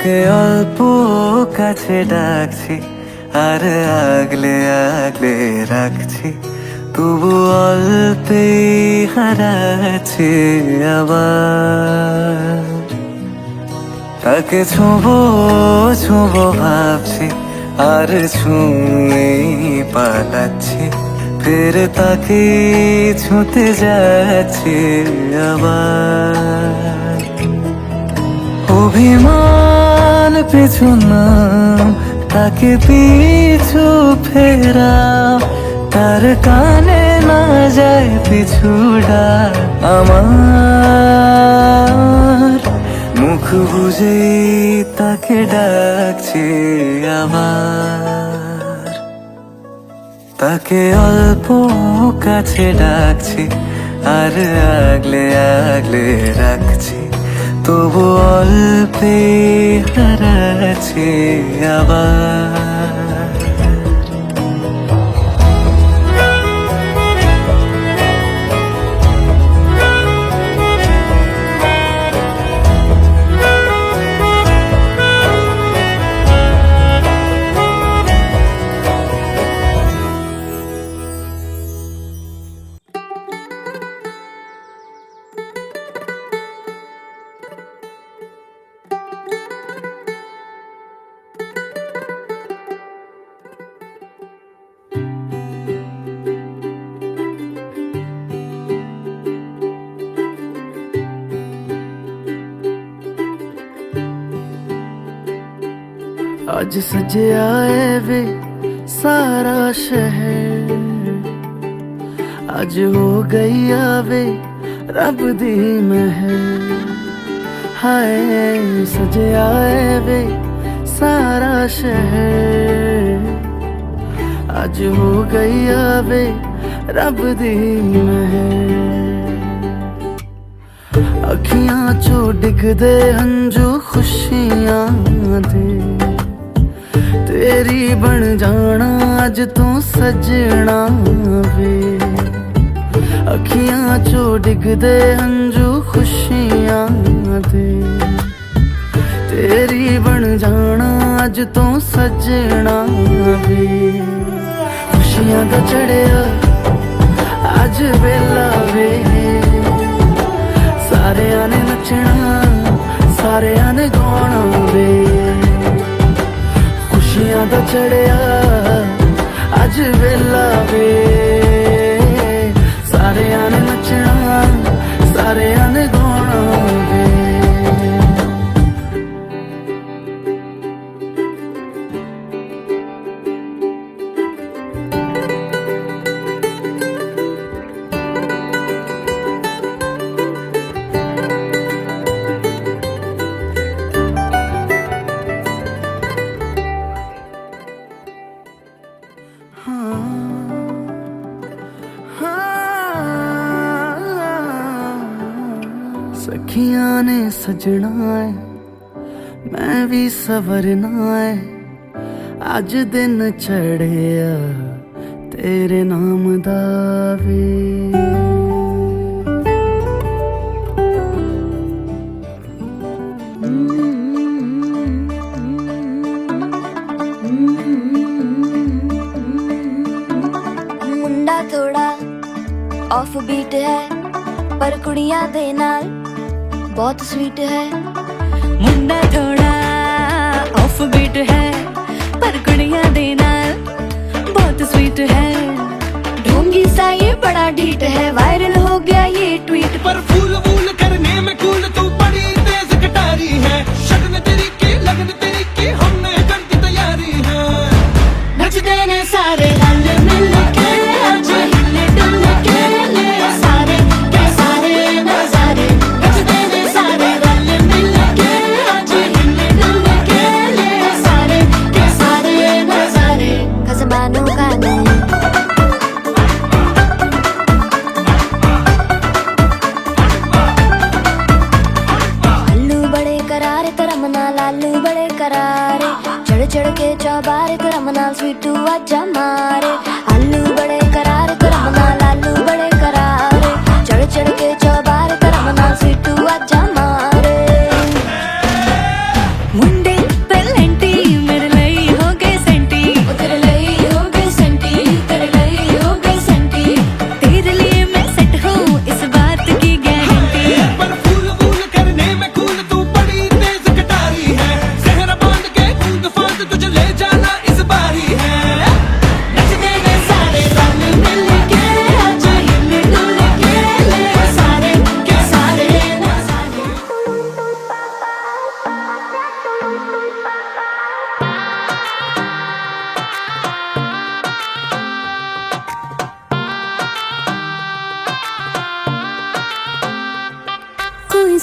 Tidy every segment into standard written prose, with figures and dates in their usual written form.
তাকে অল্প কাছে ডাকছি আর আগলে আগলে রাখছি, তবু অল্পে হারাচ্ছি আবার। তাকে ছোঁবো ছোঁবো ভাবছি আর ছুঁয়ে পালাচ্ছি, ফের তাকে ছুঁতে যাচ্ছি আবার। অভিমান পিছু নাম, তাকে পিছু ফেরাও, তার কানে না যায় পিছু ডাক আমার। মুখ বুঝে তাকে ডাকছি আবার। তাকে অল্প কাছে ডাকছি আর আগলে আগলে রাখছি, তবু অল্পে হারাচ্ছি আবার। आज सजया है वे सारा शहर, आज हो गई आवे रब दी महर। हाय सजया है वे सारा शहर, आज हो गई आवे रब दी महर। अखियां चो डिगदे हंजू खुशियां दे, तेरी बन जाना अज तू सजना वे। अखियां चो डिगदे हंजू खुशियां दे, तेरी बन जाना अज तू सजना वे। खुशियां दा चढ़िया अज वेला वे, सारेयां ने नचना सारेयां ने गाना वे। खुशियां दा चढ़िया अज वेला वे, सारेयां ने नचना सारेयां ने गाना वे। सखियां ने सजना है मैं भी सवरना है, अज दिन चढ़िया तेरे नाम दा वे। मुंडा थोड़ा ऑफ बीट है पर कुड़ियां दे नाल बहुत स्वीट है। मुंडा थोड़ा ऑफ बीट है पर कुड़ियां दे नाल बहुत स्वीट है। ढोंगी सा ये बड़ा ढीठ है, वायरल हो गया ये ट्वीट पर फूल वूल करने में कूल तू बड़ी तेज कटारी है। शगन तेरी की लगन तेरी की हमने कर दी तैयारी है। नचते ने सारे रल मिल के आज हिले डुल के ले सारे के सारे नजारे। नचते ने सारे रल मिल के आज हिले डुल के ले सारे के सारे नजारे। खसमानों का नहीं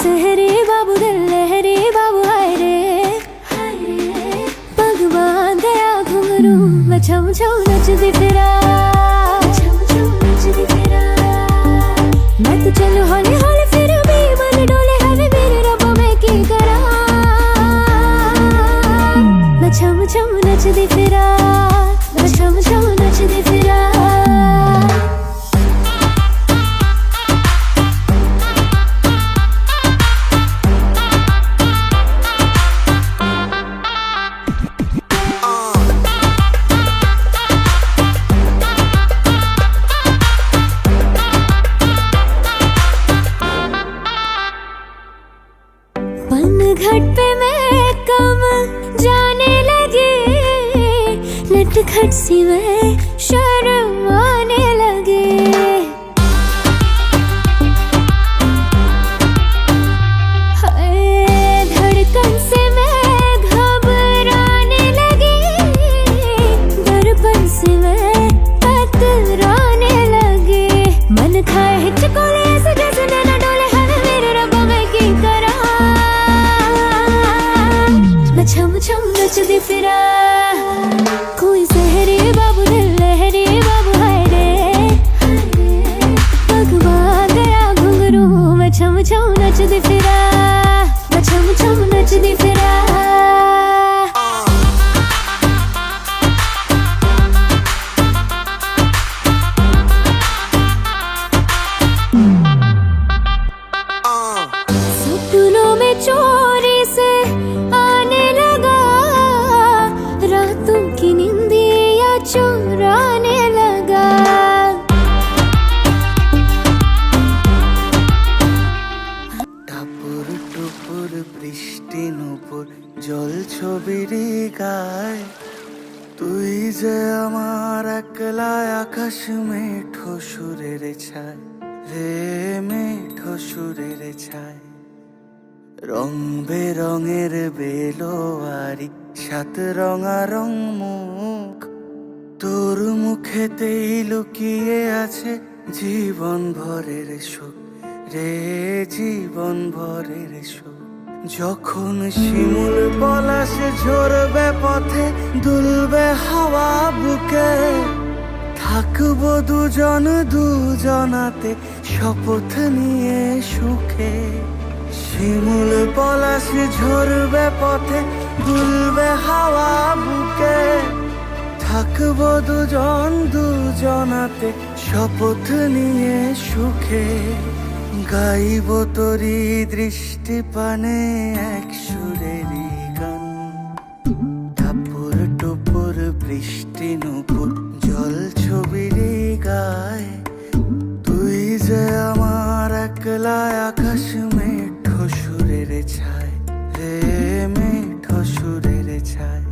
सहरे बाबू दिल लहरे बाबू हाय रे पग बांध गया घुंघरू मैं छम छम नचदी फिरा मैं तो चलूं हौली हौली फिर भी मन डोले हवे मेरे रब मैं की करा मैं छम छम नचदी फिरा मैं छम छम नचदी फिरा घट पे मैं कम जाने लगी नटखट सी मैं शर्म आने लगी धड़कन से मैं घबराने लगी दर्पण से मैं कतराने लगी मन खाए हिचकोले ऐसे जैसे नैना डोले हवे मेरे रब मैं की करा मैं छम छम नचदी फिरा कोई सहरे बाबू दिल लहरे बाबू हाय रे पग बांध गया घुंघरू मैं छम छम नचदी फिरा मैं छम छम नचदी फिरा सपनों में चोरी से आने लगा रातों की नींदिया चुराने लगा টাপুর টুপুর বৃষ্টি নুপুর জল ছবির গায় তুই যে আমার একলা আকাশ মেঠো সুরের ছায় রে মেঠো সুরের ছায় রং বেরঙের বেলোয়ারি সাত রঙারং মুখ তোর মুখেতেই লুকিয়ে আছে জীবন ভরের সুখ রে জীবন ভরের সুখ যখন শিমুল পলাশ ঝরবে পথে দুলবে হাওয়া বুকে থাকবো দুজন দুজনাতে শপথ নিয়ে সুখে শিমুল পলাশ ঝরবে পথে দুলবে হাওয়া বুকে থাকবো দুজন দুজনাতে শপথ নিয়ে সুখে গাইব তোরি দৃষ্টি পানে এক সুরেরই গান টাপুর টুপুর বৃষ্টি নুপুর জল ছবির গায় তুই যে আমার একলা আকাশ মেঠো সুরের ছায় রে মেঠো সুরের ছায়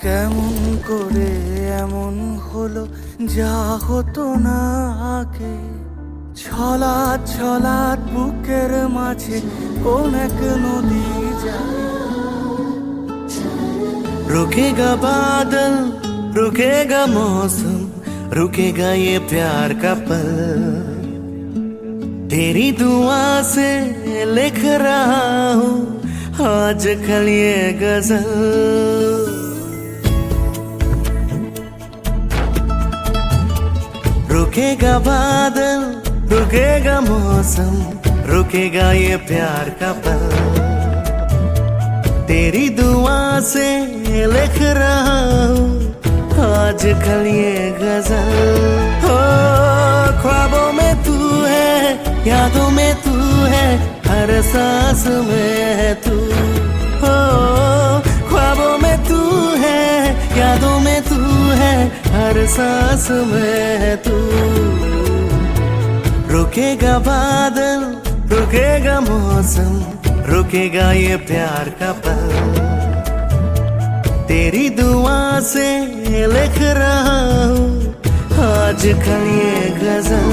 কেমন করে এমন হলো যা হতো না আগে ছলাৎ ছলাৎ বুকের মাঝে কোন এক নদী যায় रुकेगा बादल रुकेगा मौसम रुकेगा ये प्यार का पल तेरी दुआ से लिख रहा हूँ आज कल ये गजल रुकेगा बादल रुकेगा मौसम रुकेगा ये प्यार का पल तेरी दुआ से लिख रहा हूँ आज कल ये गजल हो ख्वाबों में तू है यादों में तू है हर सांस में है तू हो ख्वाबों में तू है यादों में तू है हर सांस में है तू रुकेगा बादल रुकेगा मौसम रुकेगा ये प्यार का पल तेरी दुआ से लिख रहा हूँ आज कल ये गजल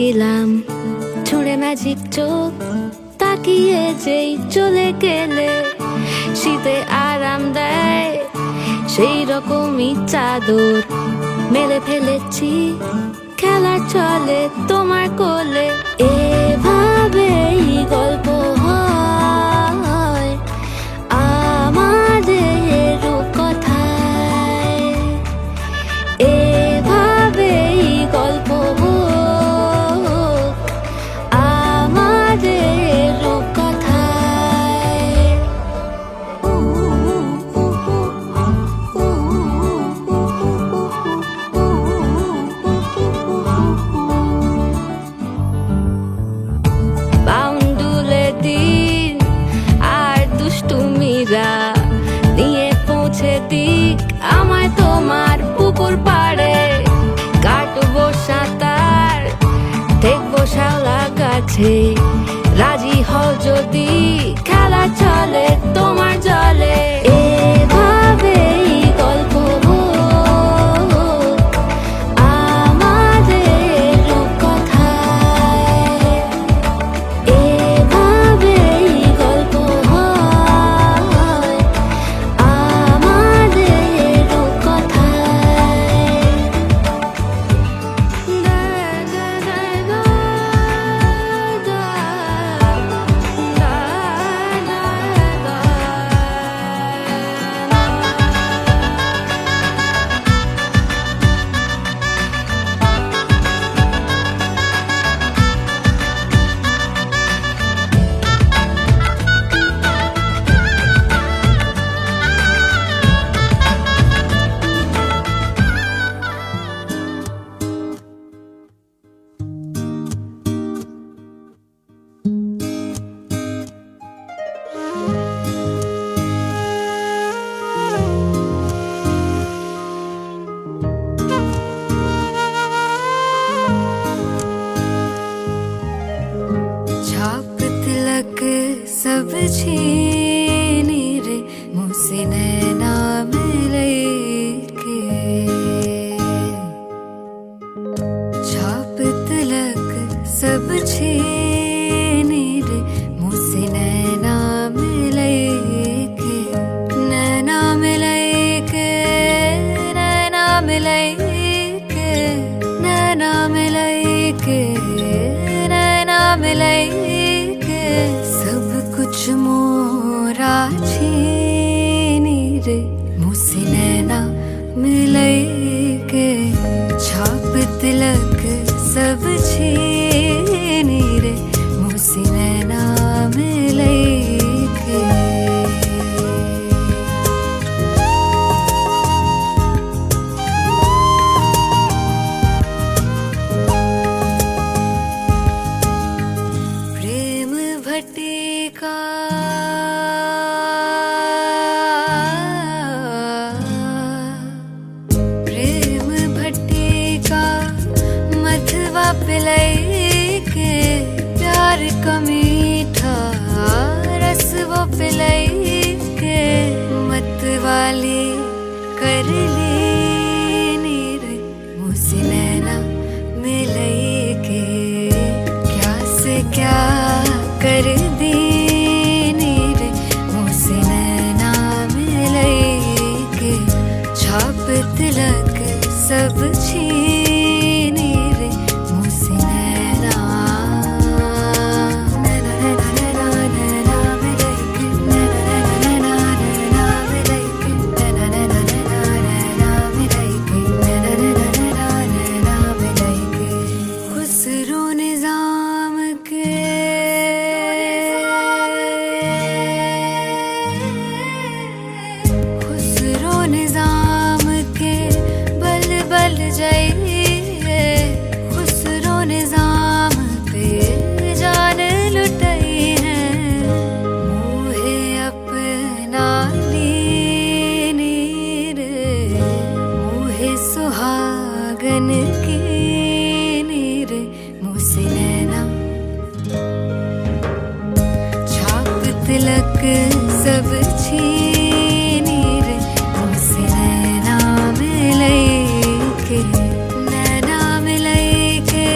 ছিলাম ছুঁড়ে ম্যাজিক চোখ তাকিয়ে যেই চলে গেলে শীতে আরাম দেয় সেই রকমই চাদর মেলে ফেলেছি খেলার চলে তোমার কোলে এভাবেই গল্প হয় আমাদের রূপকথায় এভাবেই গল্প হোক আমাদের রূপকথায় বাউন্ডুলে দিন আর দুষ্টুমিরা নিয়ে পৌঁছে দিক আমায় তোমার পুকুর পাড়ে কাটবো সাঁতার দেখবো শাওলা গাছে রাজি হও যদি খেলা চলে তোমার জলে এভাবেই গল্প হোক আমাদের রূপকথায় এভাবেই গল্প হয় আমাদের রূপকথায় छाप तिलक सब छीनी रे मुझसे नैना मिले के छाप तिलक सब छीनी रे मुझसे नैना मिले के नैना मिले के नैना मिले के नैना मिले के नैना मिले के सब कुछ मोरा छीनी रे मुझसे नैना मिले के छाप तिलक सब छीनी रे मुझसे नैना मिले के प्रेम भट्टिका प्रेम भट्टिका मथवा पिलाई के प्यार का मीठा रस वो पिलाई के मत वाली कर ली नीर मुझसे नैना मिलई के क्या से क्या कर दी नीर मुझसे नैना मिलई के छाप तिलक सब छीनी रे मुझसे नैना नैना नैना नैना नैना मिलई के नैना नैना नैना मिलई के नैना नैना नैना मिलई के नैना नैना नैना मिलई के खुसरो निजाम के खुसरो निजाम के बल बल जाइए खुसरो निजाम पे जान लुटाई है मुहे अपना लीनी रे मुहे सुहागन की नीर मुझसे नैना छाप तिलक सब छीनी रे मुझसे नैना मिलई के नैना मिलई के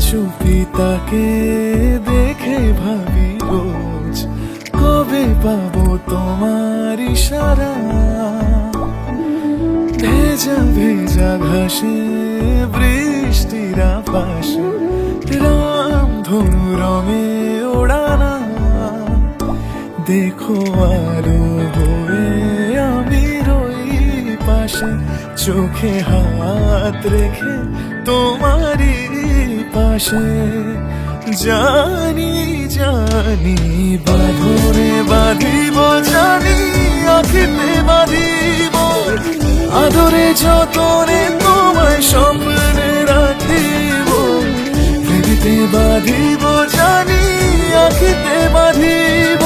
চুপি তাকে দেখে ভাবি রোজ, কবে পাবো তোমার ইশারা। ভেজা ভেজা ঘাসে বৃষ্টির আভাসে রামধনু রঙে ওড়ানা। দেখো আলো হয়ে আমি রই পাশে, চোখে হাত রেখে তোমারই পাশে। জানি জানি বাঁধনে বাঁধিব, জানি আঁখিতে বাঁধিব, আদরে যতনে তোমায় স্বপ্নে রাখিব। হৃদিতে বাঁধিব, জানি আঁখিতে বাঁধিব,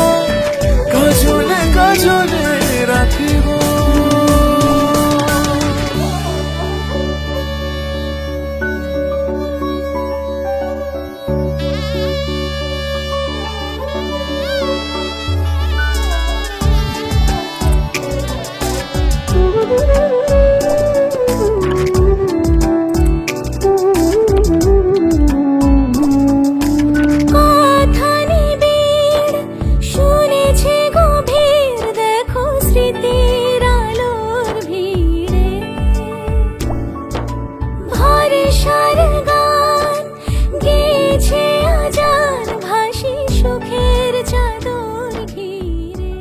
কাজলে কাজলে রাখিব। কথা নিবিড় শুনেছে গভীর, দেখো স্মৃতির আলোর ভিড়ে ভরসার গান গেয়েছে আজান, ভাসি সুখের চাদর ঘিরে।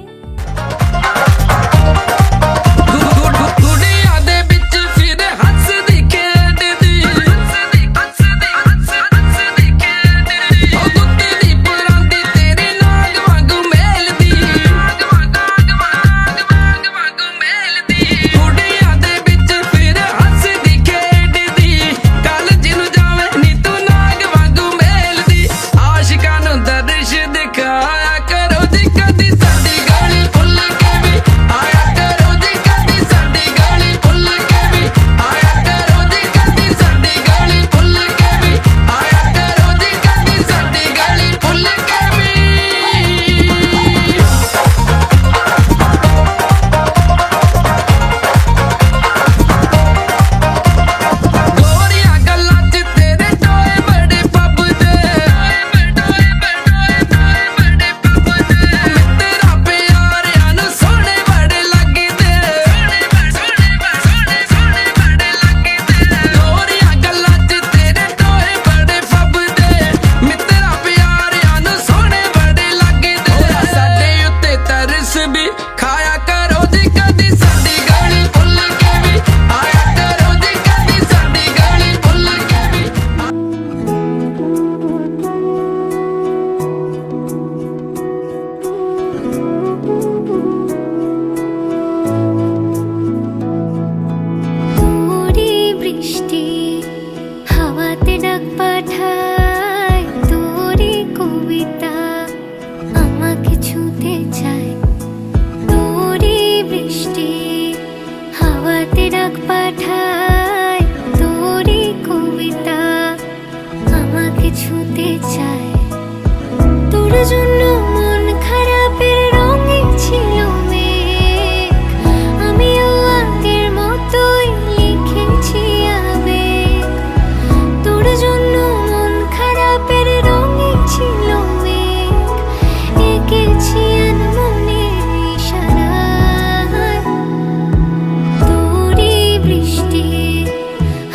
ਦੁਨੀਆ ਦੇ ਵਿੱਚ ਫਿਰ ਹੱਸਦੀ ਖੇਡਦੀ, ਉਹ ਦੁੱਧ ਦੀ ਪਰਾਂਦੀ ਤੇਰੇ ਨਾਗ ਵਾਂਗੂ ਮੇਲਦੀ, ਦੁਨੀਆ ਦੇ ਵਿੱਚ ਫਿਰ ਹੱਸਦੀ ਖੇਡਦੀ, ਕੱਲ ਜਿਹਨੂੰ ਜਾਵੇ ਨੀ ਤੂੰ ਨਾਗ ਵਾਂਗੂ ਮੇਲਦੀ। ਆਸ਼ਿਕਾਂ ਨੂੰ ਦਰਸ਼ ਦਿਖਾਇਆ ਕਰੋ ਜੀ ਕਦੀ ਸਾਡੀ ਗਾਲੀ ਭੁੱਲ ਕੇ ਵੀ ਆਇਆ ਕਰੋ ਜੀ, ਕਦੀ ਸਾਡੀ ਗਾਲੀ ਭੁੱਲ ਕੇ ਵੀ ਆਇਆ ਕਰੋ ਜੀ, ਕਦੀ ਸਾਡੀ ਗਾਲੀ ਭੁੱਲ ਕੇ ਵੀ ਆਇਆ ਕਰੋ ਜੀ, ਕਦੀ ਸਾਡੀ ਗਾਲੀ ਭੁੱਲ ਕੇ ਵੀ। ਗੋਰੀਆਂ ਗੱਲਾਂ 'ਚ ਤੇਰੇ ਟੋਏ ਬੜੇ ਫੱਬਦੇ, ਮਿੱਤਰਾਂ ਪਿਆਰਿਆਂ ਨੂੰ ਸੋਹਣੇ ਬੜੇ ਲੱਗਦੇ, ਗੋਰੀਆਂ ਗੱਲਾਂ 'ਚ ਤੇਰੇ ਟੋਏ ਬੜੇ ਫੱਬਦੇ, ਮਿੱਤਰਾਂ ਪਿਆਰਿਆਂ ਨੂੰ ਸੋਹਣੇ ਬੜੇ ਲੱਗਦੇ। ਸਾਡੇ ਉੱਤੇ ਤਰਸ ਵੀ ਖਾਇਆ ਕਰੋ ਜੀ, ਕਦੀ ਸਾਡੀ ਗਾਲੀ ਭੁੱਲ ਕੇ ਵੀ ਆਇਆ ਕਰੋ ਜੀ, ਕਦੀ ਸਾਡੀ ਗਾਲੀ ਭੁੱਲ ਕੇ ਵੀ। তোরে বৃষ্টি হাওয়াতে ডাক পাঠায়, তোরে কবিতা আমাকে ছুঁতে চায়। তোরে বৃষ্টি হাওয়াতে ডাক পাঠায়, তোরে কবিতা আমাকে ছুঁতে চায়। তোর জন্য মন খারাপের রঙে ছিল মেঘ, আমিও আগের মতোই লিখেছি আবেগ। তোর জন্য মন খারাপের রঙে ছিল মেঘ, এঁকেছি আনমনের ইশারায়। তোরে বৃষ্টি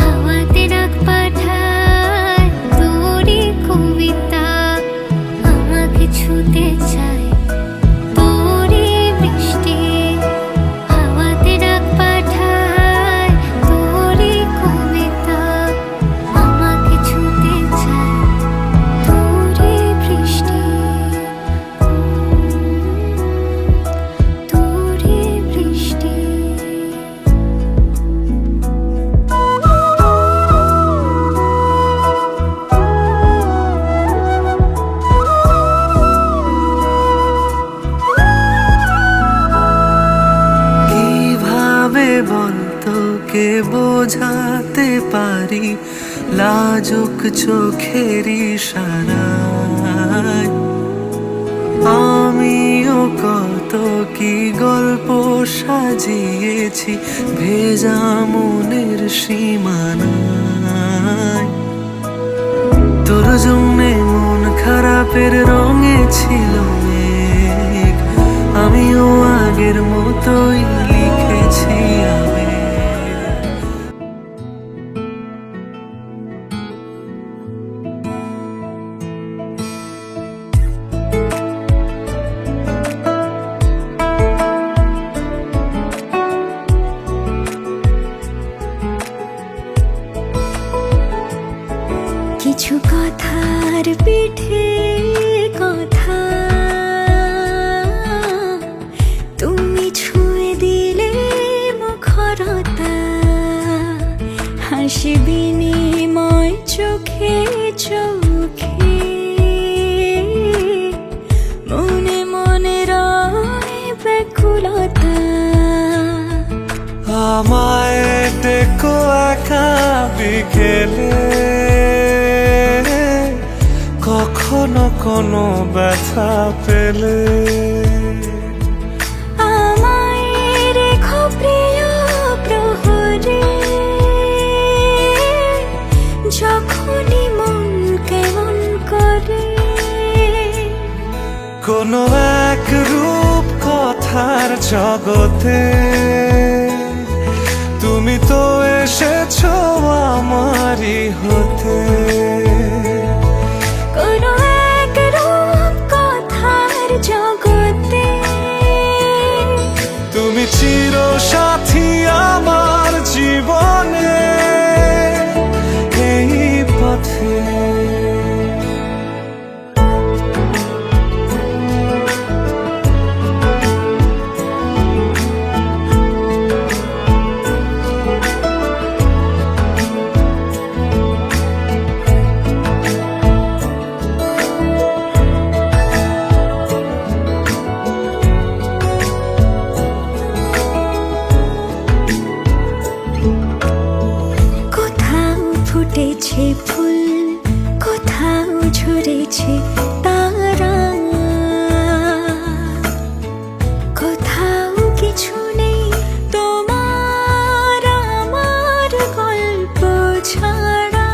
হাওয়াতে ডাক পাঠায়, তোরে কবিতা আমাকে ছুঁতে চায়। তোরে বৃষ্টি হাওয়াতে ডাক পাঠায়, তোরে কবিতা আমাকে ছুঁতে চায়। তোরে বৃষ্টি, তোরে বৃষ্টি। কিভাবে বলতো কে বোঝাতে পারি লাজুক চোখের ইশারায়। আমিও কত কি গল্প সাজিয়েছি ভেজা মনের সীমানায়। তো তোর জন্যে মন খারাপের রঙে ছিল মেঘ, আমিও আগের মতোই লিখেছি আবেগ। কিছু কথার পিঠে কথা তুমি ছুঁয়ে দিলে মুখরতা, হাসি বিনিময় চোখে চোখে, মনে মনে রয় ব্যাকুলতা। আমায় ডেকো একা বিকেলে, কখনো কোনো ব্যথা পেলে। আমায় রেখো প্রিয় প্রহরে, যখনই মন কেমন করে। কোনো এক রূপ কথার জগতে তুমি তো এসেছো আমারই হতে। কোনো এক রূপ কথার জগতে তুমি চির সাথী আমার জীবনে, এই পথে। কোথাও ফুটেছে ফুল, কোথাও ঝরেছে তারা, কোথাও কিছু নেই তোমার আমার গল্প ছাড়া।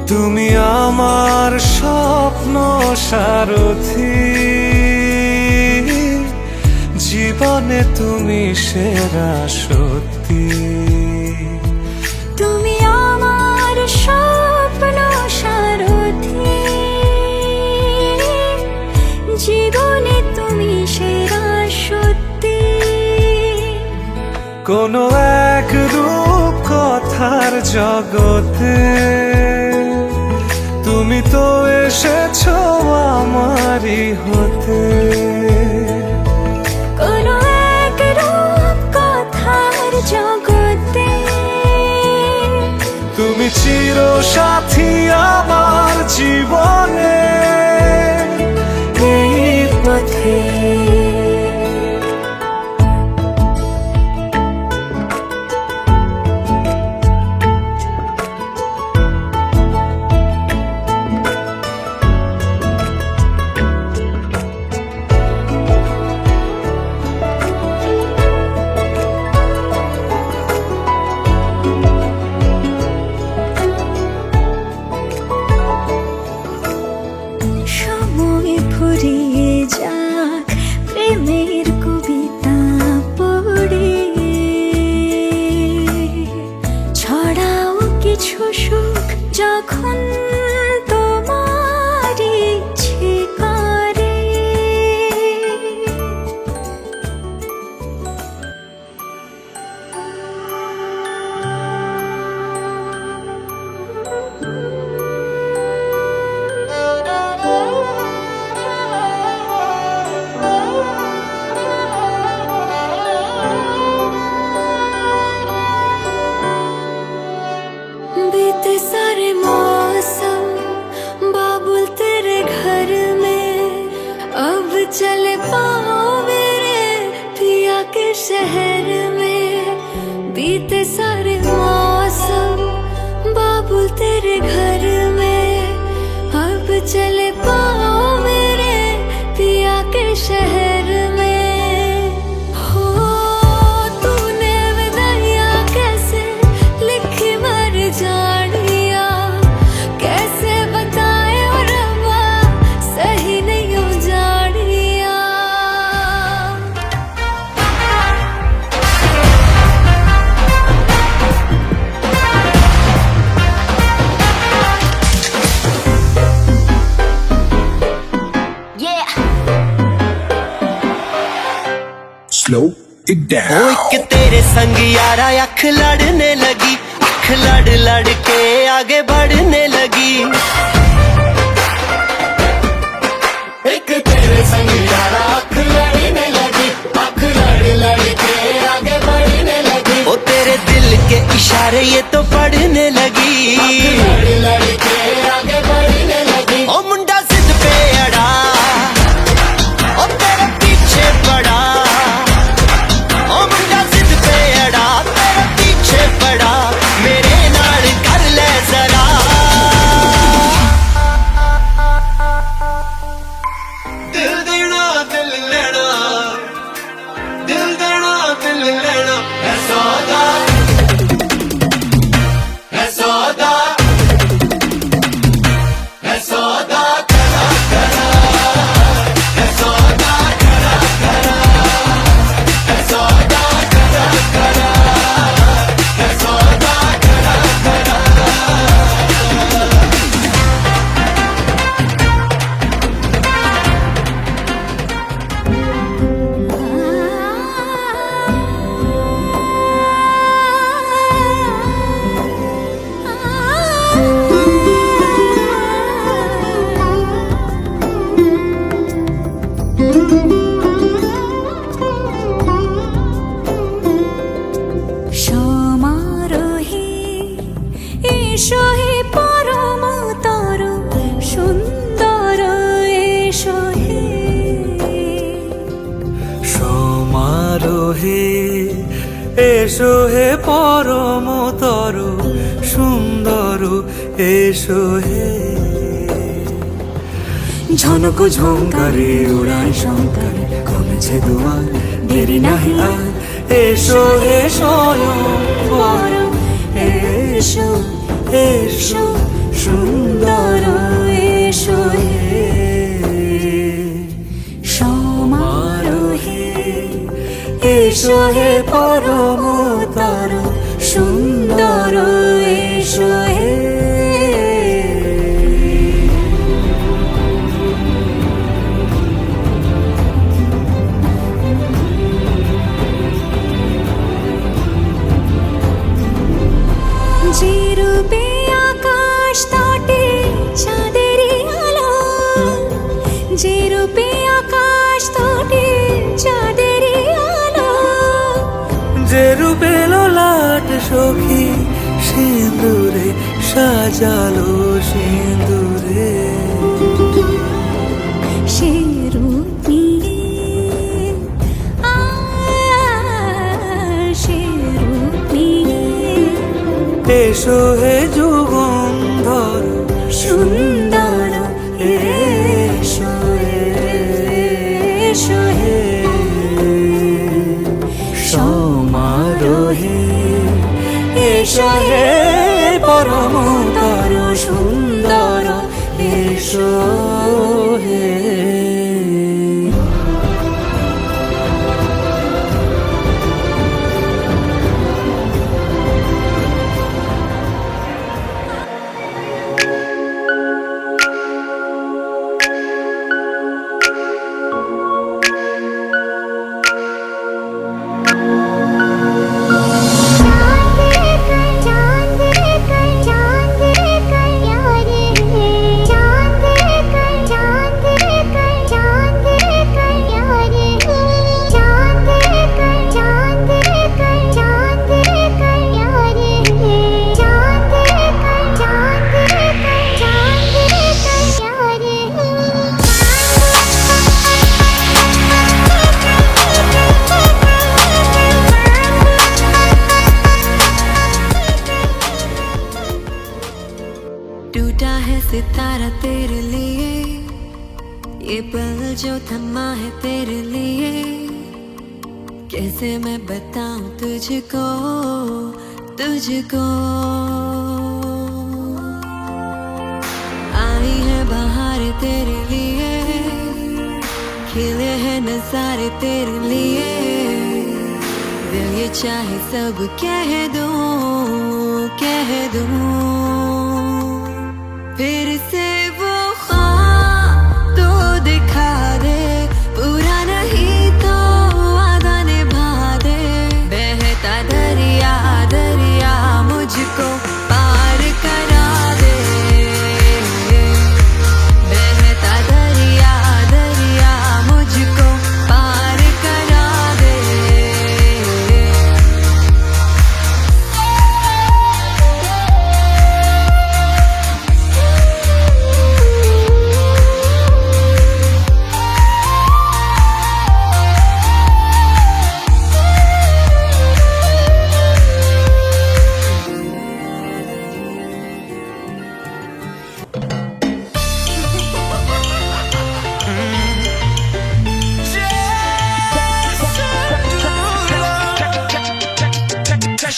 তুমি আমার স্বপ্ন সারথি, জীবনে তুমি সেরা সত্যি। তুমি আমার স্বপ্ন সারথি, জীবনে তুমি সেরা সত্যি। কোনো এক রূপ কথার জগতে তুমি তো এসেছো আমারই হতে। কোনো এক রূপ কথার জগতে তুমি চির সাথী আমার জীবনে, এই পথে। সময় ফুরিয়ে যাক প্রেমের কবিতা পড়ে, ছড়াও কিছু সুখ যখন তোমার ইচ্ছে করে। बीते सारे मौसम बाबुल तेरे घर में, अब चले पाओ मेरे पिया के शहर में। बीते सारे मौसम बाबुल तेरे घर में, अब चले पाओ मेरे पिया के शहर में। हो तूने विदाइयां कैसे लिखी मर slow it down. ओ एक तेरे संग यारा अख लड़ने लगी, अख लड़ लड़ के आगे बढ़ने लगी। एक तेरे संग यारा अख लड़ने लगी, अख लड़ लड़ के आगे बढ़ने लगी। ओ तेरे दिल के इशारे ये तो पढ़ने लगी, लड़ लड़ के आगे बढ़ने लगी। ओ मुंडा जिद पे अड़ा, ओ तेरे पीछे पड़ा। ओ मुंडा जिद पे अड़ा, तेरे पीछे पड़ा। मेरे नाल कर ले जरा। दिल देना दिल लेना, दिल देना दिल लेना है सौदा, है सौदा, है सौदा करा करा, है सौदा करा करा, है सौदा करा करा, है सौदा करा करा। সমারোহে এসো হে পরম তর সুন্দর এসো হে সমারোহে এসো হে পরমতর সুন্দর এসো হে। ঝনক ঝঙ্কারে উড়ায় শঙ্কার কমেছে দুয়ার, দেরি নাহি আর এসো হে স্বয়ংবর। এসো এসো সুন্দর এসো হে। সমারোহে এসো হে পরমতর সুন্দর এসো হে। যে রূপে আকাশ তটে চাঁদেরই আলো, যে রূপে আকাশ তটে চাঁদেরই আলো, যে রূপে লোলাট সখী সিঁদুরে সাজালো সিঁদুরে। সে রূপ নিয়ে সে রূপ নিয়ে এসো হে যুগন্ধর সুন্দর এসো এসো হে। সমারোহে এসো হে পরমতর সুন্দর এসো হে। टूटा है सितारा तेरे लिए, ये पल जो थमा है तेरे लिए। कैसे मैं बताऊं तुझको तुझको। आई है बहार तेरे लिए, खिले हैं नजारे तेरे लिए। दिल ये चाहे सब कह दूं फिर से वो ख्वाब तो दिखा दे, पूरा नहीं तो वादा निभा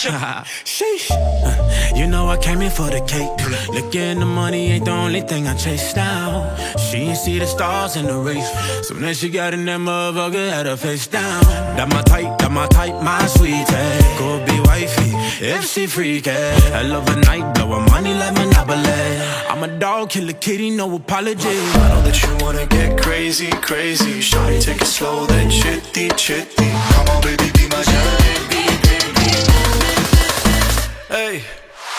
Sheesh. You know I came in for the cake. Looking the money ain't the only thing I chase down. She ain't see the stars in the race. So then she got in that motherfucker, had her face down. That my type, my sweetie. Go be wifey if she freaky. I love a night, blow her money like Monopoly. I'm a dog, kill a kitty, no apology. I know that you wanna get crazy, crazy. Shawty, take it slow, then chitty, chitty. Come on, baby, be my jalebi, baby. Hey,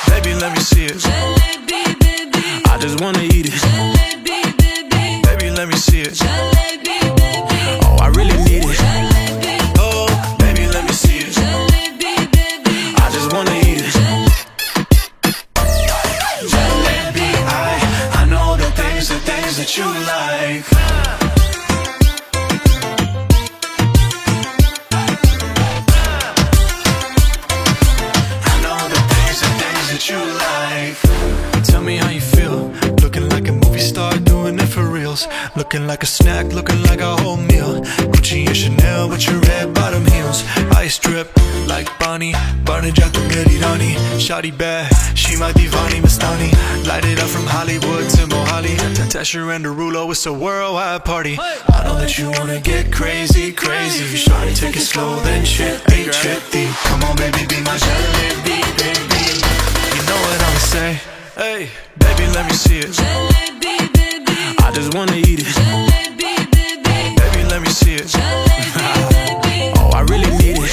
baby, let me see it. Jalebi, baby. I just wanna eat it. Jalebi, baby. Baby, let me see it. Jalebi, baby. Oh, I really need it. Jalebi, Oh, baby, let me see it. jalebi, baby. I just wanna eat it. Jalebi, I know the things that you like. I know the things that you like. Tell me how you feel. Looking like a movie star, doing it for reals. Looking like a snack, looking like a whole meal. Gucci and Chanel with your red bottom heels. Ice drip like Bonnie, burning out the Rani. Shawty bad, she my divani Mastani. Light it up from Hollywood to Mohali. Tesher and Derulo, it's a worldwide party. I know that you wanna get crazy, crazy. Shawty, take it slow, then chitty, chitty. Come on, baby, be my jalebi, baby. You know what I'ma say? Hey, baby, let me see it. Jalebi, baby. I just wanna eat it. Jalebi, baby. Baby, let me see it. Jalebi, baby. Oh, I really need it.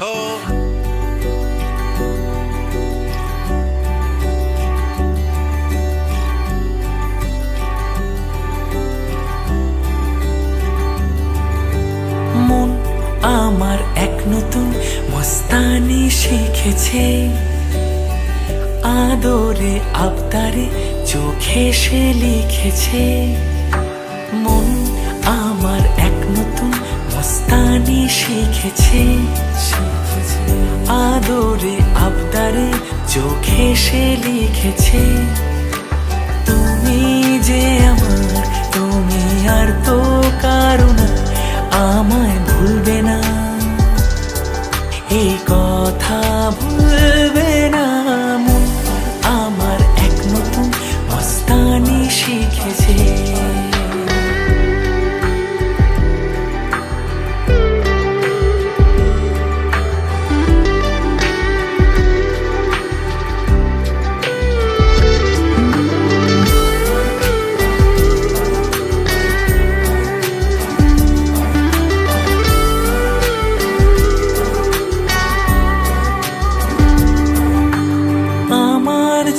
Oh. মন আমার এক নতুন মস্তানি শিখেছে, আদরে আবদারে চোখে সে লিখেছে। মন আমার এক নতুন মস্তানি শিখেছে, আদরে আবদারে চোখে সে লিখেছে। তুমি যে আমার, তুমি আর তো কারো না, আমায় ভুলবে না, এই কথা ভুলবে না। মন আমার এক নতুন মস্তানি শিখেছে।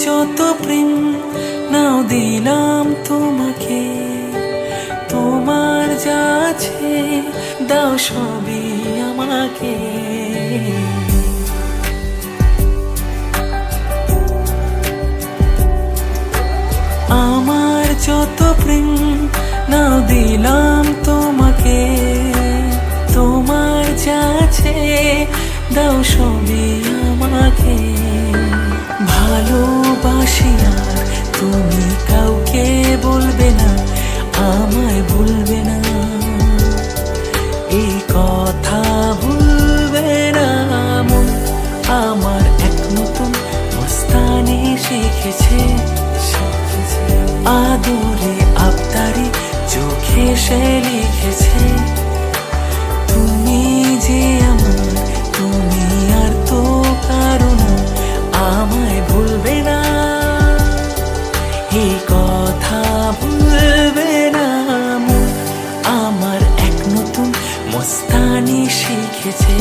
যত প্রেম নাও দিলাম তোমাকে, তোমার যা আছে দাও সবই আমাকে। আমার যত প্রেম নাও দিলাম তোমাকে, তোমার যা আছে দাও সবই আমাকে। ভালোবাসি আর তুমি কাউকে বলবে না, আমায় ভুলবে না, এই কথা ভুলবে না। মন আমার এক নতুন মস্তানি শিখেছে, আদরে আবদারে চোখে সে লিখেছে। তুমি যে আমার, তুমি আর তো কারো না, আমায় ভুলবে না, এই কথা ভুলবে না। মন আমার এক নতুন মস্তানি শিখেছে।